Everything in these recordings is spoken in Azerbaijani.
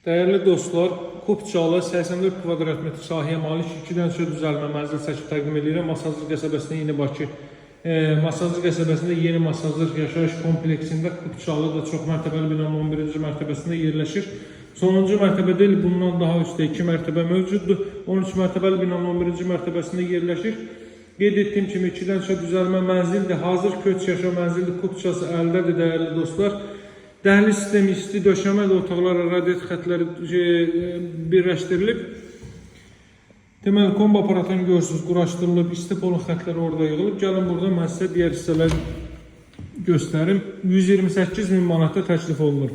Değerli dostlar, Kupçalı 84 kvadrat metr sahəyə malik 2-dən çox düzəlmə mənzil çəkib təqdim edirəm. Masazlı qəsəbəsində Yeni Bakı, Masazlı qəsəbəsində Yeni Masazlı yaşayış kompleksində Kupçalı da çox mərtəbəli binanın 11-ci mərtəbəsində yerləşir. Sonuncu mərtəbə deyil, bundan daha üstə 2 mərtəbə mövcuddur. 13 mərtəbəli binanın 11-ci mərtəbəsində yerləşir. Qeyd etdiyim kimi 2-dən çox düzəlmə mənzildir. Hazır köç yaşa mənzildir. Kupçası əldədir dəyərli dostlar. Dəhliz sistemi, isti döşəmə də otaqlara radiator xətləri birləşdirilib. Deməli, kombi aparatını görürsünüz, quraşdırılıb, isti polun xətləri orada yığılıb. Gəlin burada mən sizə digər hissələri göstərim. 128.000 manatda təklif olunur.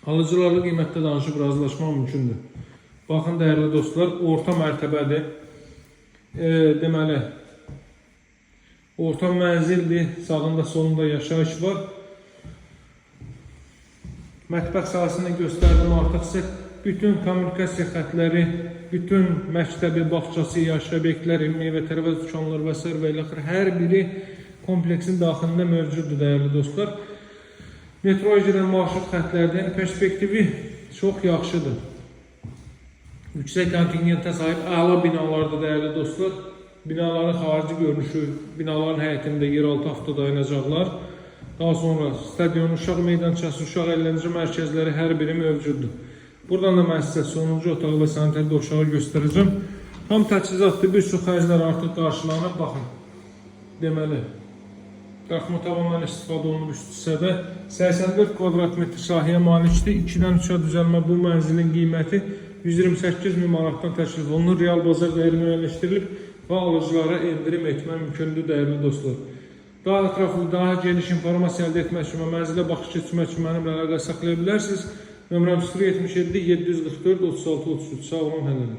Alıcılarla qiymətdə danışıb razılaşmaq mümkündür. Baxın, dəyərli dostlar, orta mərtəbədir. Deməli, orta mənzildir, sağında solunda yaşayış var. Mətbəx sahəsində göstərdim artıq sizə bütün kommunikasiya xətləri, bütün məktəbi, bağçası, yaşayış obyektləri, meyvə tərəvəz dükanları və s. və ilə hər biri kompleksin daxilində mövcuddur dəyərli dostlar. Metroya gedən marşrut xətlərdən perspektivi çox yaxşıdır. Yüksək kontingentə sahib əla binalardır dəyərli dostlar. Binaların xarici görünüşü, binaların həyətində yeraltı avtodayanacaqlar. Daha sonra stadion, uşaq meydançası, uşaq əyləncə mərkəzləri hər biri mövcuddur. Buradan da mən sizə sonuncu otağı və sanitar döşəyi göstərəcəm. Tam təchizatdır, bir çox xərclər artıq qarşılanıb. Baxın, deməli, qalxma tavandan istifadə olunub üst hissədə 84 kvadrat metr sahəyə malikdir. 2-dən 3-ə düzəlmə bu mənzilin qiyməti 128.000 manatdan təklif olunur. Real bazar dəyəri müəyyənləşdirilib və alıcılara endirim etmə mümkündür dəyərli dostlar. Daha ətraflı, daha geniş informasiya əldə etmək üçün və mənzilə baxış keçirmək üçün mənimlə əlaqə saxlaya bilərsiniz. Nömrəm 077 744 36 33. Sağ olun, həll edin.